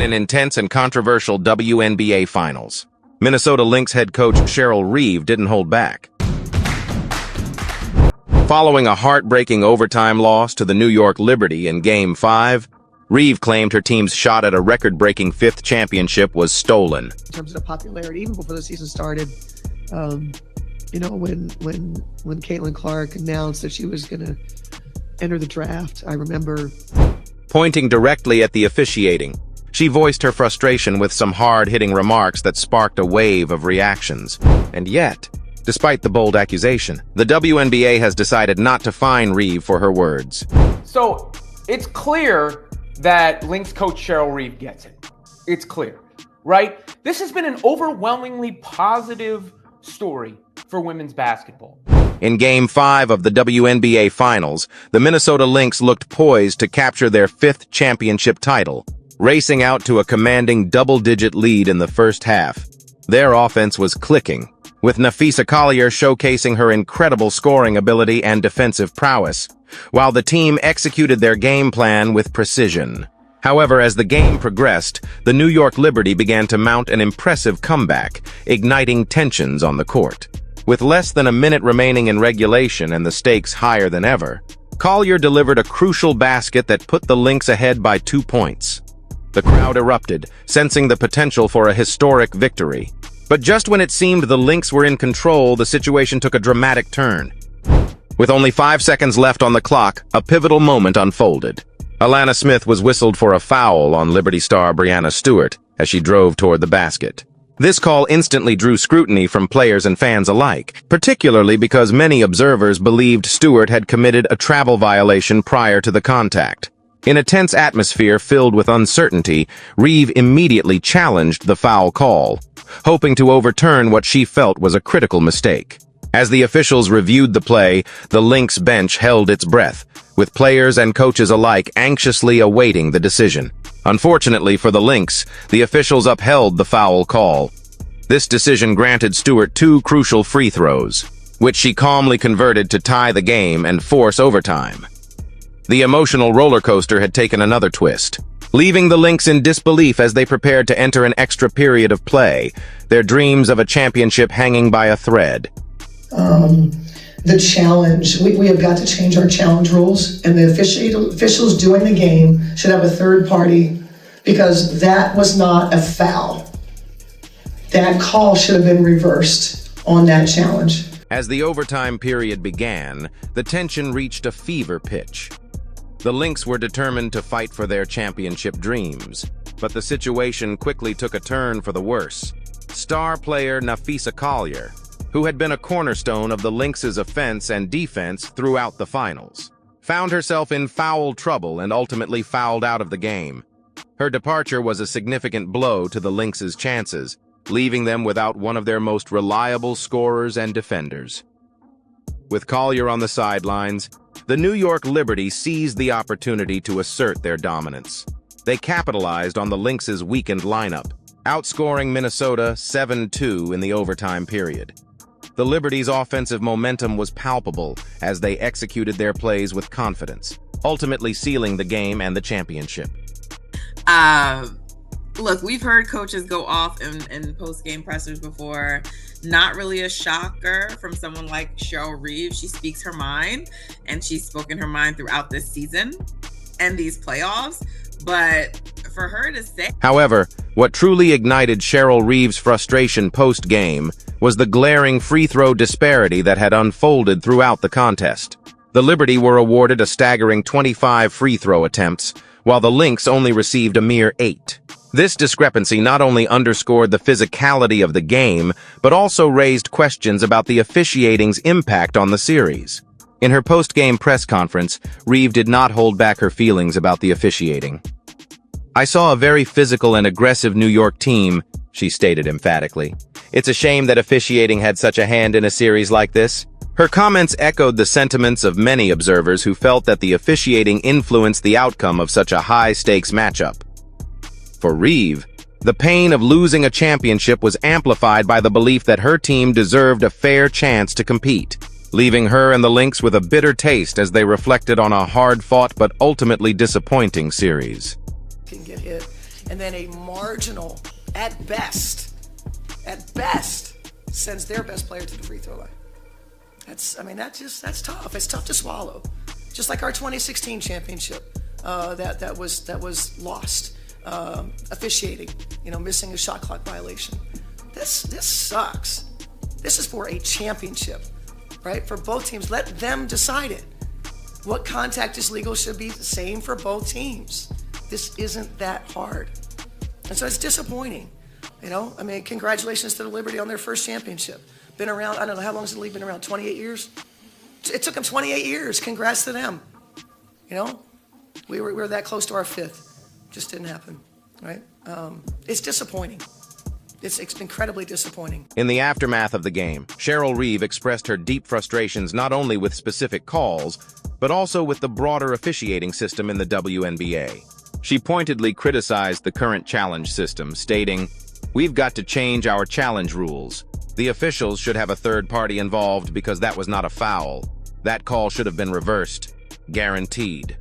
in an intense and controversial WNBA Finals. Minnesota Lynx head coach Cheryl Reeve didn't hold back. Following a heartbreaking overtime loss to the New York Liberty in Game 5, Reeve claimed her team's shot at a record-breaking fifth championship was stolen. In terms of the popularity, even before the season started, you know, when Caitlin Clark announced that she was going to enter the draft, I remember pointing directly at the officiating. She voiced her frustration with some hard-hitting remarks that sparked a wave of reactions. And yet, despite the bold accusation, the WNBA has decided not to fine Reeve for her words. So it's clear that Lynx coach Cheryl Reeve gets it. It's clear, right? This has been an overwhelmingly positive story for women's basketball. In Game 5 of the WNBA Finals, the Minnesota Lynx looked poised to capture their fifth championship title, racing out to a commanding double-digit lead in the first half. Their offense was clicking, with Nafisa Collier showcasing her incredible scoring ability and defensive prowess, while the team executed their game plan with precision. However, as the game progressed, the New York Liberty began to mount an impressive comeback, igniting tensions on the court. With less than a minute remaining in regulation and the stakes higher than ever, Collier delivered a crucial basket that put the Lynx ahead by 2 points. The crowd erupted, sensing the potential for a historic victory. But just when it seemed the Lynx were in control, the situation took a dramatic turn. With only 5 seconds left on the clock, a pivotal moment unfolded. Alana Smith was whistled for a foul on Liberty star Breanna Stewart as she drove toward the basket. This call instantly drew scrutiny from players and fans alike, particularly because many observers believed Stewart had committed a travel violation prior to the contact. In a tense atmosphere filled with uncertainty, Reeve immediately challenged the foul call, hoping to overturn what she felt was a critical mistake. As the officials reviewed the play, the Lynx bench held its breath, with players and coaches alike anxiously awaiting the decision. Unfortunately for the Lynx, the officials upheld the foul call. This decision granted Stewart 2 crucial free throws, which she calmly converted to tie the game and force overtime. The emotional roller coaster had taken another twist, leaving the Lynx in disbelief as they prepared to enter an extra period of play, their dreams of a championship hanging by a thread. The challenge, we have got to change our challenge rules, and the officials doing the game should have a third party, because that was not a foul. That call should have been reversed on that challenge. As the overtime period began, the tension reached a fever pitch. The Lynx were determined to fight for their championship dreams, but the situation quickly took a turn for the worse. Star player Nafisa Collier, who had been a cornerstone of the Lynx's offense and defense throughout the finals, found herself in foul trouble and ultimately fouled out of the game. Her departure was a significant blow to the Lynx's chances, leaving them without one of their most reliable scorers and defenders. With Collier on the sidelines, the New York Liberty seized the opportunity to assert their dominance. They capitalized on the Lynx's weakened lineup, outscoring Minnesota 7-2 in the overtime period. The Liberty's offensive momentum was palpable as they executed their plays with confidence, ultimately sealing the game and the championship. Look, we've heard coaches go off in post-game pressers before. Not really a shocker from someone like Cheryl Reeve. She speaks her mind, and she's spoken her mind throughout this season and these playoffs. But for her to say... However, what truly ignited Cheryl Reeve's frustration post-game was the glaring free throw disparity that had unfolded throughout the contest. The Liberty were awarded a staggering 25 free throw attempts, while the Lynx only received a mere 8. This discrepancy not only underscored the physicality of the game, but also raised questions about the officiating's impact on the series. In her post-game press conference, Reeve did not hold back her feelings about the officiating. "I saw a very physical and aggressive New York team," she stated emphatically. "It's a shame that officiating had such a hand in a series like this." Her comments echoed the sentiments of many observers who felt that the officiating influenced the outcome of such a high-stakes matchup. For Reeve, the pain of losing a championship was amplified by the belief that her team deserved a fair chance to compete, leaving her and the Lynx with a bitter taste as they reflected on a hard-fought but ultimately disappointing series. Can get hit, and then a marginal, at best, sends their best player to the free throw line. That's tough. It's tough to swallow. Just like our 2016 championship that was lost, officiating, missing a shot clock violation. This sucks. This is for a championship, right? For both teams, let them decide it. What contact is legal should be the same for both teams. This isn't that hard. And so it's disappointing. Congratulations to the Liberty on their first championship. Been around, I don't know, how long has the league been around? 28 years? It took them 28 years. Congrats to them. We were that close to our fifth. Just didn't happen, right? It's disappointing. It's incredibly disappointing. In the aftermath of the game, Cheryl Reeve expressed her deep frustrations not only with specific calls, but also with the broader officiating system in the WNBA. She pointedly criticized the current challenge system, stating, "We've got to change our challenge rules. The officials should have a third party involved because that was not a foul. That call should have been reversed. Guaranteed."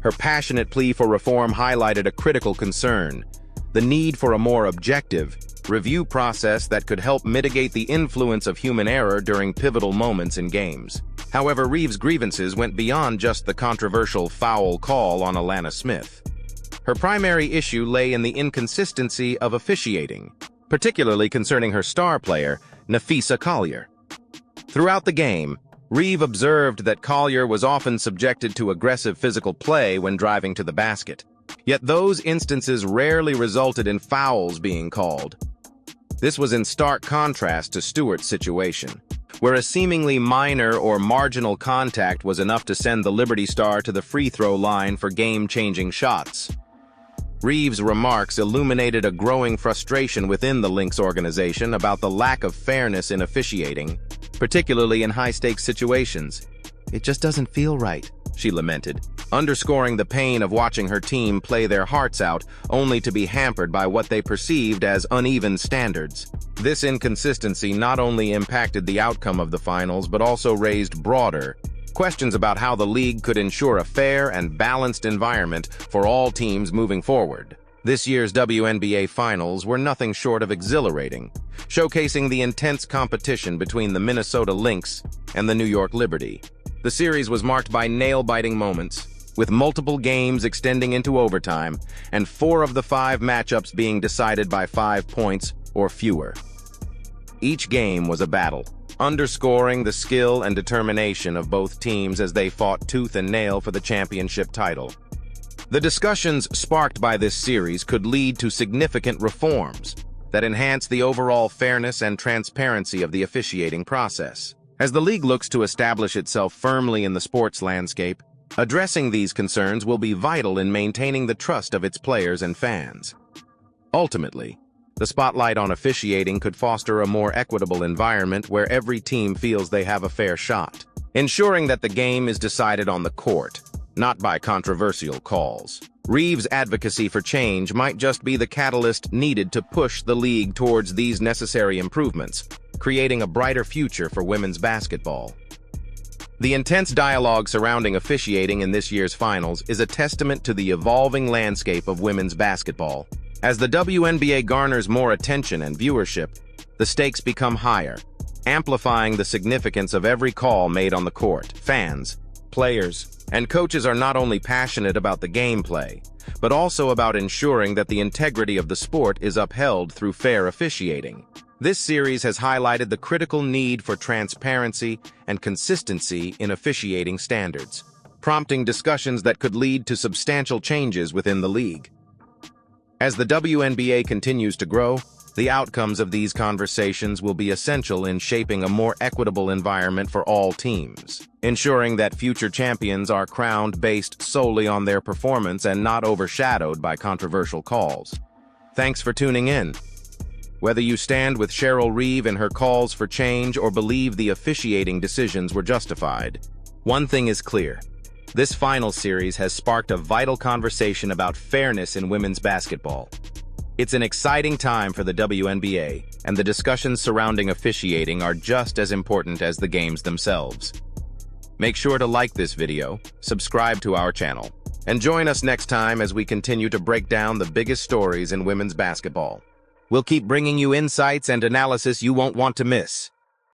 Her passionate plea for reform highlighted a critical concern: the need for a more objective review process that could help mitigate the influence of human error during pivotal moments in games. However, Reeve's grievances went beyond just the controversial foul call on Alana Smith. Her primary issue lay in the inconsistency of officiating, particularly concerning her star player, Napheesa Collier. Throughout the game, Reeve observed that Collier was often subjected to aggressive physical play when driving to the basket. Yet those instances rarely resulted in fouls being called. This was in stark contrast to Stewart's situation, where a seemingly minor or marginal contact was enough to send the Liberty star to the free throw line for game-changing shots. Reeve's remarks illuminated a growing frustration within the Lynx organization about the lack of fairness in officiating, particularly in high-stakes situations. "It just doesn't feel right," she lamented, underscoring the pain of watching her team play their hearts out only to be hampered by what they perceived as uneven standards. This inconsistency not only impacted the outcome of the finals but also raised broader questions about how the league could ensure a fair and balanced environment for all teams moving forward. This year's WNBA Finals were nothing short of exhilarating, showcasing the intense competition between the Minnesota Lynx and the New York Liberty. The series was marked by nail-biting moments, with multiple games extending into overtime and 4 of the 5 matchups being decided by 5 points or fewer. Each game was a battle, underscoring the skill and determination of both teams as they fought tooth and nail for the championship title. The discussions sparked by this series could lead to significant reforms that enhance the overall fairness and transparency of the officiating process. As the league looks to establish itself firmly in the sports landscape, addressing these concerns will be vital in maintaining the trust of its players and fans. Ultimately, the spotlight on officiating could foster a more equitable environment where every team feels they have a fair shot, ensuring that the game is decided on the court, not by controversial calls. Reeve's advocacy for change might just be the catalyst needed to push the league towards these necessary improvements, creating a brighter future for women's basketball. The intense dialogue surrounding officiating in this year's finals is a testament to the evolving landscape of women's basketball. As the WNBA garners more attention and viewership, the stakes become higher, amplifying the significance of every call made on the court. Fans, players, and coaches are not only passionate about the gameplay, but also about ensuring that the integrity of the sport is upheld through fair officiating. This series has highlighted the critical need for transparency and consistency in officiating standards, prompting discussions that could lead to substantial changes within the league. As the WNBA continues to grow, the outcomes of these conversations will be essential in shaping a more equitable environment for all teams, ensuring that future champions are crowned based solely on their performance and not overshadowed by controversial calls. Thanks for tuning in. Whether you stand with Cheryl Reeve in her calls for change or believe the officiating decisions were justified, one thing is clear. This final series has sparked a vital conversation about fairness in women's basketball. It's an exciting time for the WNBA, and the discussions surrounding officiating are just as important as the games themselves. Make sure to like this video, subscribe to our channel, And join us next time as we continue to break down the biggest stories in women's basketball. We'll keep bringing you insights and analysis you won't want to miss.